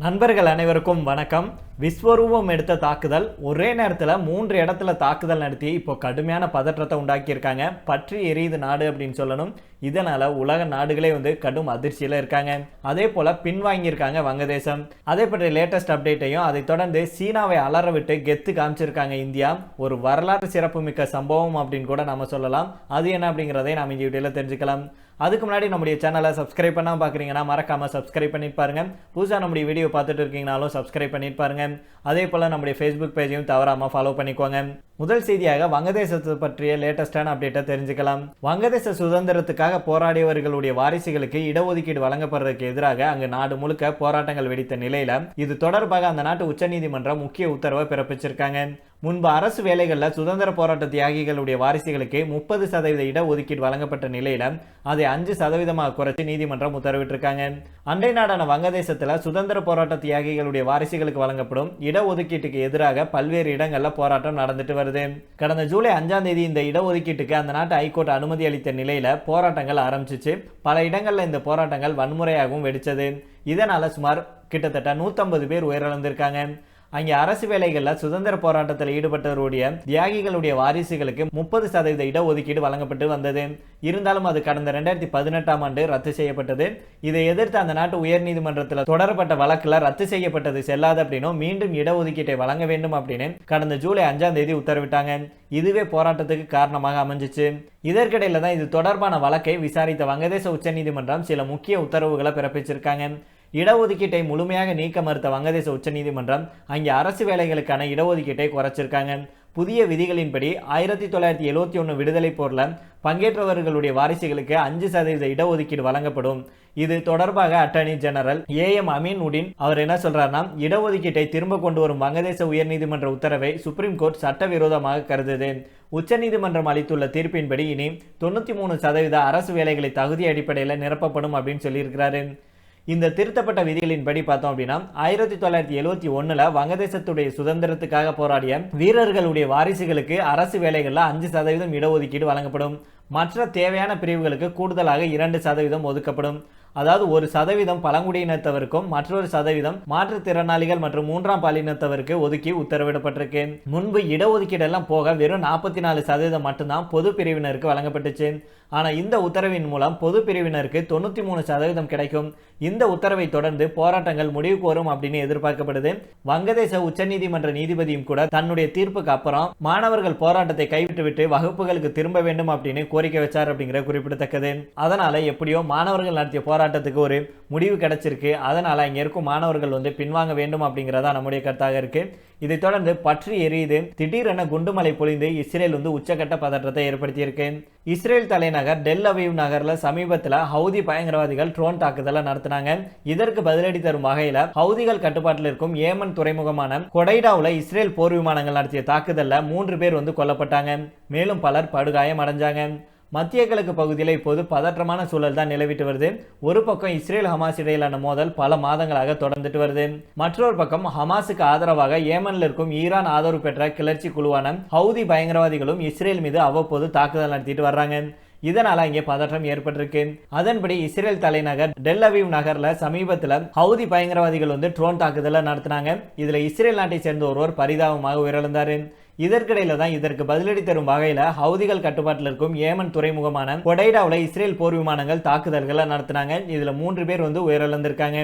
நண்பர்கள் அனைவருக்கும் வணக்கம். விஸ்வரூபம் எடுத்த தாக்குதல், ஒரே நேரத்தில் 3 இடத்துல தாக்குதல் நடத்தி இப்போ கடுமையான பதற்றத்தை உண்டாக்கியிருக்காங்க. பற்றி எரியுது நாடு அப்படின்னு சொல்லணும். இதனால உலக நாடுகளே கடும் அதிர்ச்சியில் இருக்காங்க. அதே போல பின்வாங்கியிருக்காங்க வங்கதேசம். அதை பற்றி லேட்டஸ்ட் அப்டேட்டையும் அதை தொடர்ந்து சீனாவை அலற விட்டு கெத்து காமிச்சிருக்காங்க இந்தியா. ஒரு வரலாற்று சிறப்புமிக்க சம்பவம் அப்படின்னு கூட நம்ம சொல்லலாம். அது என்ன அப்படிங்கிறதை நாம் இந்த வீடியோவில் தெரிஞ்சுக்கலாம். அதுக்கு முன்னாடி நம்முடைய சேனலை சப்ஸ்கிரைப் பண்ணாமல் பார்க்குறீங்கன்னா மறக்காமல் சப்ஸ்கிரைப் பண்ணிட்டு பாருங்க. புதுசாக நம்முடைய வீடியோ பார்த்துட்டு இருக்கீங்கனாலும் சப்ஸ்கிரைப் பண்ணிட்டு பாருங்க. அதே போல் நம்முடைய ஃபேஸ்புக் பேஜையும் தவறாமல் ஃபாலோ பண்ணிக்கோங்க. முதல் செய்தியாக வங்கதேசத்தை பற்றிய லேட்டஸ்டான அப்டேட்டை தெரிஞ்சுக்கலாம். வங்கதேச சுதந்திரத்துக்காக போராடியவர்களுடைய வாரிசுகளுக்கு இடஒதுக்கீடு வழங்கப்படுறதுக்கு எதிராக அங்கு நாடு முழுக்க போராட்டங்கள் வெடித்த நிலையில இது தொடர்பாக அந்த நாட்டு உச்சநீதிமன்றம் முக்கிய உத்தரவை பிறப்பிச்சிருக்காங்க. முன்பு அரசு வேலைகளில் சுதந்திர போராட்ட தியாகிகளுடைய வாரிசுகளுக்கு 30% இடஒதுக்கீடு வழங்கப்பட்ட நிலையில அதை 5% குறைச்சி நீதிமன்றம் உத்தரவிட்டிருக்காங்க. அண்டை நாடான வங்கதேசத்துல சுதந்திர போராட்ட தியாகிகளுடைய வாரிசுகளுக்கு வழங்கப்படும் இடஒதுக்கீட்டுக்கு எதிராக பல்வேறு இடங்கள்ல போராட்டம் நடந்துட்டு வருது. கடந்த ஜூலை 5ஆம் தேதி இந்த இடஒதுக்கீட்டுக்கு அந்த நாட்டு ஹைகோர்ட் அனுமதி அளித்த நிலையில போராட்டங்கள் ஆரம்பிச்சிச்சு. பல இடங்கள்ல இந்த போராட்டங்கள் வன்முறையாகவும் வெடிச்சது. இதனால சுமார் கிட்டத்தட்ட 150 பேர் உயிரிழந்திருக்காங்க. அங்கே அரசு வேலைகளில் சுதந்திர போராட்டத்தில் ஈடுபட்டவருடைய தியாகிகளுடைய வாரிசுகளுக்கு 30% இடஒதுக்கீடு வழங்கப்பட்டு வந்தது. இருந்தாலும் அது கடந்த 2018ஆம் ஆண்டு ரத்து செய்யப்பட்டது. இதை எதிர்த்து அந்த நாட்டு உயர்நீதிமன்றத்தில் தொடரப்பட்ட வழக்கில் ரத்து செய்யப்பட்டது செல்லாது அப்படின்னும் மீண்டும் இடஒதுக்கீட்டை வழங்க வேண்டும் அப்படின்னு கடந்த ஜூலை 5ஆம் தேதி உத்தரவிட்டாங்க. இதுவே போராட்டத்துக்கு காரணமாக அமைஞ்சிச்சு. இதற்கிடையில தான் இது தொடர்பான வழக்கை விசாரித்த வங்கதேச உச்சநீதிமன்றம் சில முக்கிய உத்தரவுகளை பிறப்பிச்சிருக்காங்க. இடஒதுக்கீட்டை முழுமையாக நீக்க மறுத்த வங்கதேச உச்சநீதிமன்றம் அங்கே அரசு வேலைகளுக்கான இடஒதுக்கீட்டை குறைச்சிருக்காங்க. புதிய விதிகளின்படி 1971 விடுதலை போர்ல பங்கேற்றவர்களுடைய வாரிசுகளுக்கு 5% இடஒதுக்கீடு வழங்கப்படும். இது தொடர்பாக அட்டர்னி ஜெனரல் AM அமீன் உடின் அவர் என்ன சொல்றாருன்னா, இடஒதுக்கீட்டை திரும்ப கொண்டு வரும் வங்கதேச உயர்நீதிமன்ற உத்தரவை சுப்ரீம் கோர்ட் சட்டவிரோதமாக கருதுது. உச்சநீதிமன்றம் அளித்துள்ள தீர்ப்பின்படி இனி 93% அரசு வேலைகளை தகுதி அடிப்படையில் நிரப்பப்படும் அப்படின்னு சொல்லியிருக்கிறாரு. இந்த திருத்தப்பட்ட விதிகளின்படி பார்த்தோம் அப்படின்னா 1971 வங்கதேசத்துடைய சுதந்திரத்துக்காக போராடிய வீரர்களுடைய வாரிசுகளுக்கு அரசு வேலைகளில் 5% இடஒதுக்கீடு வழங்கப்படும். மற்ற தேவையான பிரிவுகளுக்கு கூடுதலாக 2% ஒதுக்கப்படும். அதாவது 1% பழங்குடியினத்தவருக்கும் மற்றொரு 1% மாற்றுத்திறனாளிகள் மற்றும் 3ஆம் பாலினத்தவருக்கு ஒதுக்கி உத்தரவிடப்பட்டிருக்கு. முன்பு இடஒதுக்கீடெல்லாம் போக வெறும் 44% மட்டும்தான் பொது பிரிவினருக்கு வழங்கப்பட்டுச்சு. ஆனா இந்த உத்தரவின் மூலம் பொது பிரிவினருக்கு 93% கிடைக்கும். இந்த உத்தரவை தொடர்ந்து போராட்டங்கள் முடிவுக்கு வரும் அப்படின்னு எதிர்பார்க்கப்படுது. வங்கதேச உச்சநீதிமன்ற நீதிபதியும் கூட தன்னுடைய தீர்ப்புக்கு அப்புறம் மாணவர்கள் போராட்டத்தை கைவிட்டுவிட்டு வகுப்புகளுக்கு திரும்ப வேண்டும் அப்படின்னு கோரிக்கை வச்சார் அப்படிங்கிற குறிப்பிடத்தக்கது. அதனால எப்படியோ மாணவர்கள் நடத்திய போராட்டத்துக்கு ஒரு முடிவு கிடைச்சிருக்கு. அதனால இங்க இருக்கும் மாணவர்கள் பின்வாங்க வேண்டும் அப்படிங்கிறதா நம்முடைய கருத்தாக இருக்கு. இதை தொடர்ந்து பற்றி எரியுது. திடீரென குண்டுமலை பொழிந்து இஸ்ரேல் உச்சகட்ட பதற்றத்தை ஏற்படுத்தியிருக்கு. இஸ்ரேல் தலைநகர் டெல் அவீவ் நகர்ல சமீபத்தில் ஹவுதி பயங்கரவாதிகள் ட்ரோன் தாக்குதலை நடத்தினாங்க. இதற்கு பதிலடி தரும் வகையில ஹவுதிகள் கட்டுப்பாட்டில் இருக்கும் ஏமன் துறைமுகமான கொடைடாவுல இஸ்ரேல் போர் விமானங்கள் நடத்திய தாக்குதல்ல 3 பேர் கொல்லப்பட்டாங்க. மேலும் பலர் படுகாயம் அடைஞ்சாங்க. மத்திய கிழக்கு பகுதியில் இப்போது பதற்றமான சூழல் தான் நிலவிட்டு வருது. ஒரு பக்கம் இஸ்ரேல் ஹமாஸ் இடையிலான மோதல் பல மாதங்களாக தொடர்ந்துட்டு வருது. மற்றொரு பக்கம் ஹமாஸுக்கு ஆதரவாக ஏமனில் இருக்கும் ஈரான் ஆதரவு பெற்ற கிளர்ச்சி குழுவான ஹவுதி பயங்கரவாதிகளும் இஸ்ரேல் மீது அவ்வப்போது தாக்குதல் நடத்திட்டு வர்றாங்க. இதனால இங்கே பதற்றம் ஏற்பட்டிருக்கு. அதன்படி இஸ்ரேல் தலைநகர் டெல் அவீவ் நகர்ல சமீபத்தில் ஹவுதி பயங்கரவாதிகள் ட்ரோன் தாக்குதலை நடத்தினாங்க. இதுல இஸ்ரேல் நாட்டை சேர்ந்த ஒருவர் பரிதாபமாக உயிரிழந்தாரு. இதற்கிடையில தான் இதற்கு பதிலடி தரும் வகையில ஹவுதிகள் கட்டுப்பாட்டில் இருக்கும் ஏமன் துறைமுகமான கொடைடாவில் இஸ்ரேல் போர் விமானங்கள் தாக்குதல்களை நடத்தினாங்க. இதுல 3 பேர் உயிரிழந்திருக்காங்க.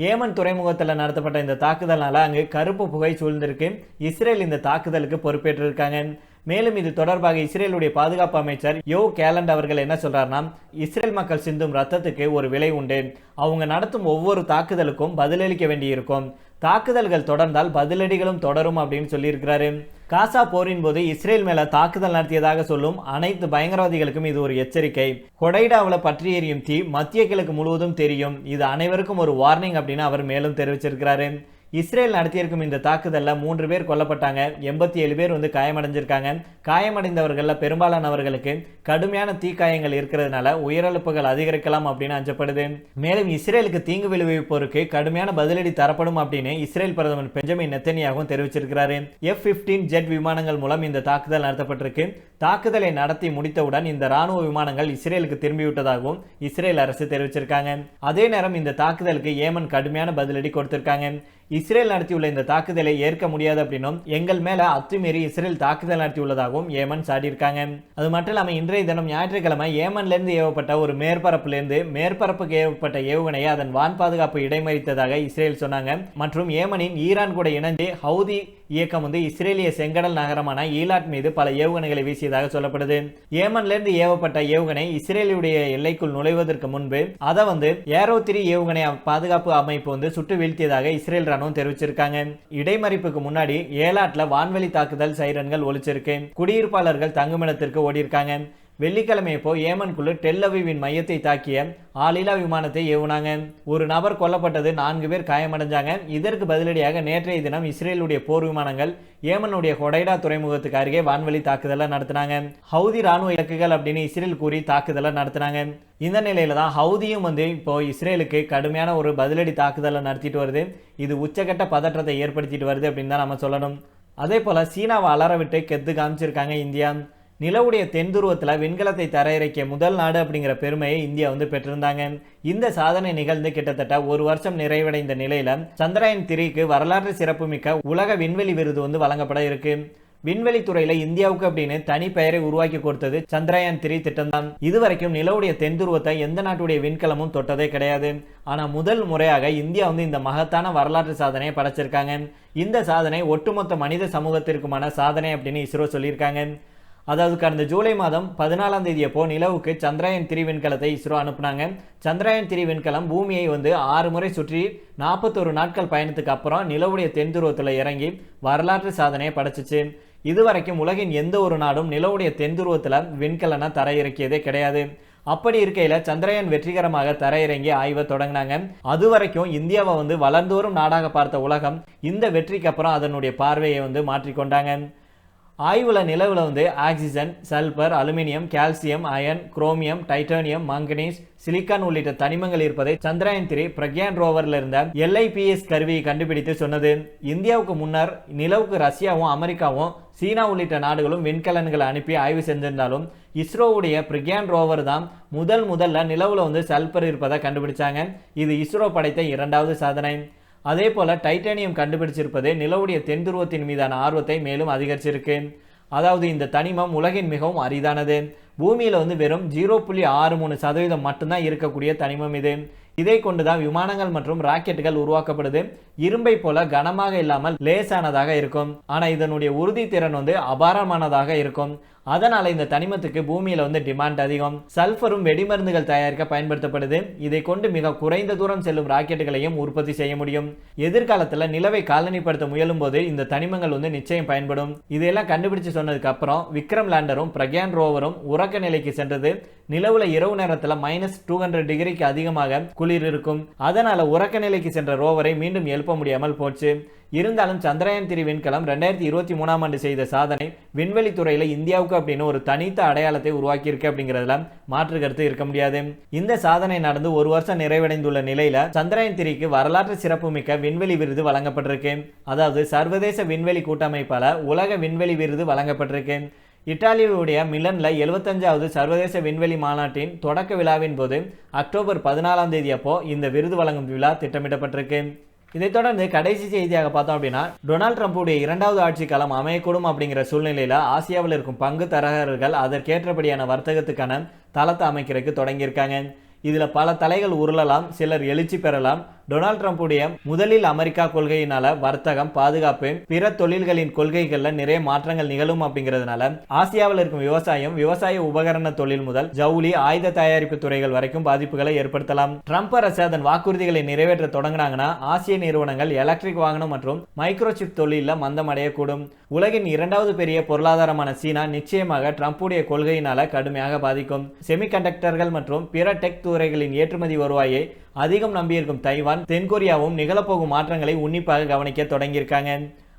ஏமன் துறைமுகத்தில் நடத்தப்பட்ட இந்த தாக்குதல்னால அங்கு கருப்பு புகை சூழ்ந்திருக்கு. இஸ்ரேல் இந்த தாக்குதலுக்கு பொறுப்பேற்றிருக்காங்க. மேலும் இது தொடர்பாக இஸ்ரேலுடைய பாதுகாப்பு அமைச்சர் யோவ் கேலண்ட் அவர்கள் என்ன சொல்றாருன்னா, இஸ்ரேல் மக்கள் சிந்தும் ரத்தத்துக்கு ஒரு விலை உண்டு. அவங்க நடத்தும் ஒவ்வொரு தாக்குதலுக்கும் பதிலளிக்க வேண்டியிருக்கும். தாக்குதல்கள் தொடர்ந்தால் பதிலடிகளும் தொடரும் அப்படின்னு சொல்லியிருக்கிறாரு. காசா போரின் போது இஸ்ரேல் மேல தாக்குதல் நடத்தியதாக சொல்லும் அனைத்து பயங்கரவாதிகளுக்கும் இது ஒரு எச்சரிக்கை. கொடைடாவில் பற்றி எரியும் தீ மத்திய கிழக்கு முழுவதும் தெரியும். இது அனைவருக்கும் ஒரு வார்னிங் அப்படின்னு அவர் மேலும் தெரிவிச்சிருக்கிறாரு. இஸ்ரேல் நடத்தியிருக்கும் இந்த தாக்குதல்ல 3 பேர் கொல்லப்பட்டாங்க. 87 பேர் காயமடைஞ்சிருக்காங்க. காயமடைந்தவர்கள பெரும்பாலானவர்களுக்கு கடுமையான தீக்காயங்கள் இருக்கிறதுனால உயிரிழப்புகள் அதிகரிக்கலாம் அப்படின்னு அஞ்சப்படுது. மேலும் இஸ்ரேலுக்கு தீங்கு விளைவிப்போருக்கு கடுமையான பதிலடி தரப்படும் அப்படின்னு இஸ்ரேல் பிரதமர் பெஞ்சமின் நெத்தன்யாகும் தெரிவிச்சிருக்கிறாரு. F-15 ஜெட் விமானங்கள் மூலம் இந்த தாக்குதல் நடத்தப்பட்டிருக்கு. தாக்குதலை நடத்தி முடித்தவுடன் இந்த ராணுவ விமானங்கள் இஸ்ரேலுக்கு திரும்பிவிட்டதாகவும் இஸ்ரேல் அரசு தெரிவிச்சிருக்காங்க. அதே நேரம் இந்த தாக்குதலுக்கு ஏமன் கடுமையான பதிலடி கொடுத்திருக்காங்க. இஸ்ரேல் நடத்தியுள்ள இந்த தாக்குதலை ஏற்க முடியாது அப்படின்னும் எங்கள் மேல அத்துமீறி இஸ்ரேல் தாக்குதல் நடத்தியுள்ளதாகவும் ஏமன் சாடியிருக்காங்க. அது மட்டும் இல்லாம இன்றைய தினம் ஞாயிற்றுக்கிழமை ஏமன்ல இருந்து ஏவப்பட்ட ஒரு மேற்பரப்புக்கு ஏவப்பட்ட ஏவுகணையை அதன் வான் பாதுகாப்பு இடைமறித்ததாக இஸ்ரேல் சொன்னாங்க. மற்றும் ஏமனின் ஈரான் கூட இணைந்து ஹவுதி இயக்கம் இஸ்ரேலிய செங்கடல் நகரமான ஈலாட் மீது பல ஏவுகணைகளை வீசியதாக சொல்லப்படுது. ஏமன்ல இருந்து ஏவப்பட்ட ஏவுகணை இஸ்ரேலுடைய எல்லைக்குள் நுழைவதற்கு முன்பு அதை ஏரோ 3 ஏவுகணை பாதுகாப்பு அமைப்பு சுட்டு வீழ்த்தியதாக இஸ்ரேல் ராணுவம் தெரிவிச்சிருக்காங்க. இடைமறிப்புக்கு முன்னாடி ஏலாட்ல வான்வெளி தாக்குதல் சைரன்கள் ஒலிச்சிருக்கு. குடியிருப்பாளர்கள் தங்குமிடத்திற்கு ஓடி இருக்காங்க. வெள்ளிக்கிழமை ஏமனுக்குள்ள டெல் அவிவின் மையத்தை தாக்கிய ஆளில்லா விமானத்தை ஏவுனாங்க. ஒரு நபர் கொல்லப்பட்டது, 4 பேர் காயமடைஞ்சாங்க. இதற்கு பதிலடியாக நேற்றைய தினம் இஸ்ரேலுடைய போர் விமானங்கள் ஏமனுடைய ஹொடைடா துறைமுகத்துக்கு அருகே வான்வெளி தாக்குதலை நடத்தினாங்க. ஹவுதி ராணுவ இலக்குகள் அப்படின்னு இஸ்ரேல் கூறி தாக்குதலை நடத்தினாங்க. இந்த நிலையில தான் ஹவுதியும் இப்போ இஸ்ரேலுக்கு கடுமையான ஒரு பதிலடி தாக்குதலை நடத்திட்டு வருது. இது உச்சகட்ட பதற்றத்தை ஏற்படுத்திட்டு வருது அப்படின்னு தான் நம்ம சொல்லணும். அதே போல சீனாவை அலற விட்டு கெத்து காமிச்சிருக்காங்க இந்தியா. நிலவுடைய தென் துருவத்தில் விண்கலத்தை தரையிறக்கிய முதல் நாடு அப்படிங்கிற பெருமையை இந்தியா பெற்றிருந்தாங்க. இந்த சாதனை நிகழ்ந்து கிட்டத்தட்ட ஒரு வருஷம் நிறைவடைந்த நிலையில சந்திரயான் 3க்கு வரலாற்று சிறப்புமிக்க உலக விண்வெளி விருது வழங்கப்பட இருக்கு. விண்வெளி துறையில இந்தியாவுக்கு அப்படின்னு தனி பெயரை உருவாக்கி கொடுத்தது சந்திரயான் 3 திட்டம் தான். இதுவரைக்கும் நிலவுடைய தென் துருவத்தை எந்த நாட்டுடைய விண்கலமும் தொட்டதே கிடையாது. ஆனா முதல் முறையாக இந்தியா இந்த மகத்தான வரலாற்று சாதனையை படைச்சிருக்காங்க. இந்த சாதனை ஒட்டுமொத்த மனித சமூகத்திற்குமான சாதனை அப்படின்னு இஸ்ரோ சொல்லியிருக்காங்க. அதாவது கடந்த ஜூலை மாதம் 14ஆம் தேதி நிலவுக்கு சந்திரயான் 3 விண்கலத்தை இஸ்ரோ அனுப்புனாங்க. சந்திரயான் 3 விண்கலம் பூமியை 6 முறை சுற்றி 41 நாட்கள் பயணத்துக்கு அப்புறம் நிலவுடைய தென் துருவத்தில் இறங்கி வரலாற்று சாதனையை படைச்சிச்சு. இதுவரைக்கும் உலகின் எந்த ஒரு நாடும் நிலவுடைய தென் துருவத்தில் விண்கலனை தரையிறக்கியதே கிடையாது. அப்படி இருக்கையில சந்திரயான் வெற்றிகரமாக தரையிறங்கி ஆய்வை தொடங்கினாங்க. அது வரைக்கும் இந்தியாவை வளர்ந்தோறும் நாடாக பார்த்த உலகம் இந்த வெற்றிக்கு அப்புறம் அதனுடைய பார்வையை மாற்றிக்கொண்டாங்க. ஆய்வுல நிலவுல oxygen, sulphur, aluminium, calcium, iron, chromium, titanium, manganese, silicon உள்ளிட்ட தனிமங்கள் இருப்பதை சந்திரயான் 3 பிரக்யான் ரோவர்ல இருந்த LIPS கருவியை கண்டுபிடித்து சொன்னது. இந்தியாவுக்கு முன்னர் நிலவுக்கு ரஷ்யாவும் அமெரிக்காவும் சீனா உள்ளிட்ட நாடுகளும் விண்கலன்களை அனுப்பி ஆய்வு செஞ்சிருந்தாலும் இஸ்ரோவுடைய பிரக்யான் ரோவர் தான் முதல்ல நிலவுல சல்பர் இருப்பதை கண்டுபிடிச்சாங்க. இது இஸ்ரோ படைத்த 2வது சாதனை. அதே போல டைட்டானியம் கண்டுபிடிச்சிருப்பது நிலவுடைய தென் துருவத்தின் மீதான ஆர்வத்தை மேலும் அதிகரிச்சிருக்கு. அதாவது இந்த தனிமம் உலகின் மிகவும் அரிதானது. பூமியில வெறும் 0.63% மட்டும்தான் இருக்கக்கூடிய தனிமம் இது. இதை கொண்டுதான் விமானங்கள் மற்றும் ராக்கெட்டுகள் உருவாக்கப்படுது. இரும்பை போல கனமாக இல்லாமல் லேசானதாக இருக்கும். ஆனா இதனுடைய உறுதி திறன் அபாரமானதாக இருக்கும். அதனால இந்த தனிமத்துக்கு பூமியில டிமாண்ட் அதிகம். சல்பரும் வெடிமருந்துகள் தயாரிக்க பயன்படுத்தப்படுது. இதை கொண்டு மிக குறைந்த தூரம் செல்லும் ராக்கெட்டுகளையும் உற்பத்தி செய்ய முடியும். எதிர்காலத்துல நிலவை காலனிப்படுத்த முயலும் போது இந்த தனிமங்கள் நிச்சயம் பயன்படும். இதெல்லாம் கண்டுபிடிச்சு சொன்னதுக்கு அப்புறம் விக்ரம் லேண்டரும் பிரக்யான் ரோவரும் உறக்க நிலைக்கு சென்றது. நிலவுல இரவு நேரத்துல -200 டிகிரிக்கு அதிகமாக குளிர் இருக்கும். அதனால உறக்க நிலைக்கு சென்ற ரோவரை மீண்டும் எழுப்ப முடியாமல் போச்சு. இருந்தாலும் சந்திரயான் 3 விண்கலம் 2023ஆம் ஆண்டு செய்த சாதனை விண்வெளி துறையில இந்தியாவுக்கு அப்படின்னு ஒரு தனித்த அடையாளத்தை உருவாக்கி இருக்கு அப்படிங்கிறதுல மாற்று கருத்து இருக்க முடியாது. இந்த சாதனை நடந்து ஒரு வருஷம் நிறைவடைந்துள்ள நிலையில சந்திரயான் 3க்கு வரலாற்று சிறப்புமிக்க விண்வெளி விருது வழங்கப்பட்டிருக்கு. அதாவது சர்வதேச விண்வெளி கூட்டமைப்பால உலக விண்வெளி விருது வழங்கப்பட்டிருக்கு. இத்தாலியுடைய மிலன்ல 75வது சர்வதேச விண்வெளி மாநாட்டின் தொடக்க விழாவின் போது அக்டோபர் 14ஆம் தேதி இந்த விருது வழங்கும் விழா திட்டமிடப்பட்டிருக்கு. இதைத் தொடர்ந்து கடைசி செய்தியாக பார்த்தோம் அப்படின்னா டொனால்ட் ட்ரம்புடைய 2வது ஆட்சி காலம் அமையக்கூடும் அப்படிங்கிற சூழ்நிலையில ஆசியாவில் இருக்கும் பங்கு தரகர்கள் அதற்கேற்றபடியான வர்த்தகத்துக்கான தளத்தை அமைக்கிறதுக்கு தொடங்கியிருக்காங்க. இதுல பல தலைகள் உருளலாம், சிலர் எழுச்சி பெறலாம். டொனால்ட் ட்ரம்புடைய முதலில் அமெரிக்கா கொள்கையினால வர்த்தகம், பாதுகாப்பு, பிற தொழில்களின் கொள்கைகள்ல நிறைய மாற்றங்கள் நிகழும் அப்படிங்கிறதுனால ஆசியாவில் இருக்கும் விவசாயம், விவசாய உபகரண தொழில் முதல் ஜவுளி, ஆயுத தயாரிப்பு துறைகள் வரைக்கும் பாதிப்புகளை ஏற்படுத்தலாம். ட்ரம்ப் அரசு அதன் வாக்குறுதிகளை நிறைவேற்ற தொடங்கினாங்கன்னா ஆசிய நிறுவனங்கள் எலக்ட்ரிக் வாகனம் மற்றும் மைக்ரோசிப் தொழில மந்தம் அடையக்கூடும். உலகின் 2வது பெரிய பொருளாதாரமான சீனா நிச்சயமாக ட்ரம்புடைய கொள்கையினால கடுமையாக பாதிக்கும். செமிகண்டக்டர்கள் மற்றும் பிற டெக் துறைகளின் ஏற்றுமதி வருவாயை அதிகம் நம்பியிருக்கும் தைவான், தென்கொரியாவும் நிகழப்போகும் மாற்றங்களை உன்னிப்பாக கவனிக்க தொடங்கியிருக்காங்க.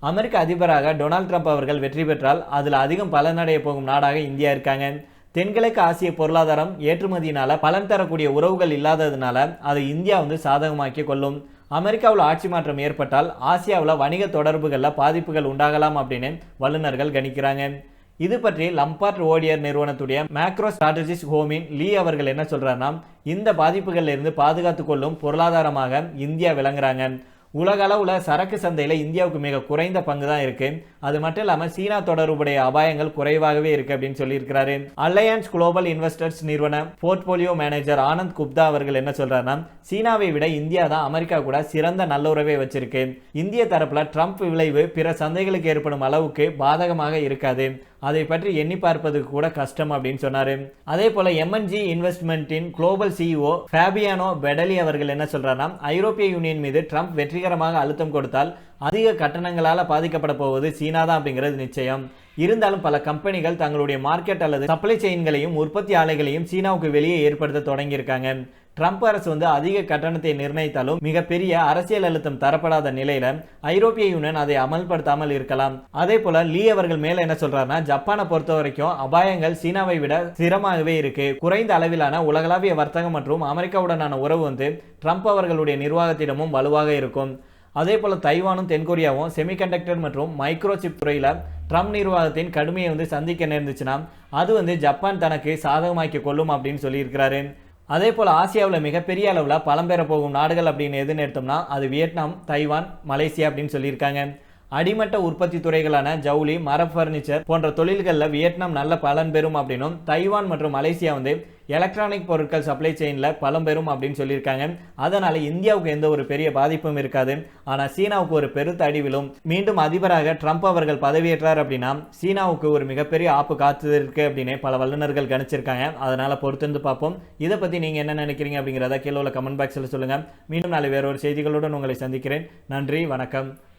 அமெரிக்க அதிபராக டொனால்ட் ட்ரம்ப் அவர்கள் வெற்றி பெற்றால் அதில் அதிகம் பலனடைய போகும் நாடாக இந்தியா இருக்காங்க. தென்கிழக்கு ஆசிய பொருளாதாரம் ஏற்றுமதியினால பலன் தரக்கூடிய உறவுகள் இல்லாததுனால அதை இந்தியா சாதகமாக்கி கொள்ளும். அமெரிக்காவில் ஆட்சி மாற்றம் ஏற்பட்டால் ஆசியாவில் வணிக தொடர்புகளில் பாதிப்புகள் உண்டாகலாம் அப்படின்னு வல்லுநர்கள் கணிக்கிறாங்க. இது பற்றி லம்பார்ட் ஓடியர் நிறுவனத்துடைய மேக்ரோ ஸ்ட்ராட்டஜிஸ்ட் ஹோமின் லீ அவர்கள் என்ன சொல்றாருன்னா, இந்த பாதிப்புகளில் இருந்து பாதுகாத்து கொள்ளும் பொருளாதாரமாக இந்தியா விளங்குறாங்க. உலக அளவுல சரக்கு சந்தையில இந்தியாவுக்கு மிக குறைந்த பங்கு தான் இருக்கு. அது மட்டும் இல்லாம சீனா தொடர்புடைய அபாயங்கள் குறைவாகவே இருக்கு அப்படின்னு சொல்லியிருக்கிறாரு. அலையன்ஸ் குளோபல் இன்வெஸ்டர்ஸ் நிறுவன போர்ட்போலியோ மேனேஜர் ஆனந்த் குப்தா அவர்கள் என்ன சொல்றாருன்னா, சீனாவை விட இந்தியா தான் அமெரிக்கா கூட சிறந்த நல்லுறவை வச்சிருக்கு. இந்திய தரப்புல ட்ரம்ப் விளைவு பிற சந்தைகளுக்கு ஏற்படும் அளவுக்கு பாதகமாக இருக்காது. அதை பற்றி எண்ணி பார்ப்பதுக்கு கூட கஷ்டம் அப்படின்னு சொன்னாரு. அதே போல எம்என்ஜி இன்வெஸ்ட்மெண்ட்டின் குளோபல் சிஇஓ ஃபேபியானோ பெடலி அவர்கள் என்ன சொல்றாருன்னா, ஐரோப்பிய யூனியன் மீது ட்ரம்ப் வெற்றிகரமாக அழுத்தம் கொடுத்தால் அதிக கட்டணங்களால பாதிக்கப்பட போவது சீனா தான் அப்படிங்கிறது நிச்சயம். இருந்தாலும் பல கம்பெனிகள் தங்களுடைய மார்க்கெட் அல்லது சப்ளை செயின்களையும் உற்பத்தி ஆலைகளையும் சீனாவுக்கு வெளியே ஏற்படுத்த தொடங்கியிருக்காங்க. ட்ரம்ப் அரசு அதிக கட்டணத்தை நிர்ணயித்தாலும் மிகப்பெரிய அரசியல் அழுத்தம் தரப்படாத நிலையில ஐரோப்பிய யூனியன் அதை அமல்படுத்தாமல் இருக்கலாம். அதே போல லீ அவர்கள் மேல என்ன சொல்றாருன்னா, ஜப்பானை பொறுத்த வரைக்கும் அபாயங்கள் சீனாவை விட சிரமமாகவே இருக்கு. குறைந்த அளவிலான உலகளாவிய வர்த்தகம் மற்றும் அமெரிக்காவுடனான உறவு ட்ரம்ப் அவர்களுடைய நிர்வாகத்திடமும் வலுவாக இருக்கும். அதே போல தைவானும் தென்கொரியாவும் செமிகண்டக்டர் மற்றும் மைக்ரோசிப் துறையில ட்ரம்ப் நிர்வாகத்தின் கடுமையை சந்திக்க நேர்ந்துச்சுன்னா அது ஜப்பான் தனக்கு சாதகமாக்கி கொள்ளும் அப்படின்னு சொல்லியிருக்கிறாரு. அதே போல் ஆசியாவில் மிகப்பெரிய அளவில் பலம்பெற போகும் நாடுகள் அப்படின்னு எதுன்னு எடுத்தோம்னா அது வியட்நாம், தைவான், மலேசியா அப்படின்னு சொல்லியிருக்காங்க. அடிமட்ட உற்பத்தி துறைகளான ஜவுளி, மர பர்னிச்சர் போன்ற தொழில்களில் வியட்நாம் நல்ல பலன் பெறும் அப்படின்னும், தைவான் மற்றும் மலேசியா எலக்ட்ரானிக் பொருட்கள் சப்ளை செயினில் பலம் பெறும் அப்படின்னு சொல்லியிருக்காங்க. அதனால இந்தியாவுக்கு எந்த ஒரு பெரிய பாதிப்பும் இருக்காது. ஆனால் சீனாவுக்கு ஒரு பெருத்த அடி விழும். மீண்டும் அதிபராக ட்ரம்ப் அவர்கள் பதவியேற்றார் அப்படின்னா சீனாவுக்கு ஒரு மிகப்பெரிய ஆப்பு காத்து இருக்கு அப்படின்னு பல வல்லுநர்கள் கணிச்சிருக்காங்க. அதனால பொறுத்திருந்து பார்ப்போம். இதை பற்றி நீங்கள் என்ன நினைக்கிறீங்க அப்படிங்கிறத கீழே உள்ள கமெண்ட் பாக்ஸில் சொல்லுங்கள். மீண்டும் நாளை வேறொரு செய்திகளுடன் உங்களை சந்திக்கிறேன். நன்றி, வணக்கம்.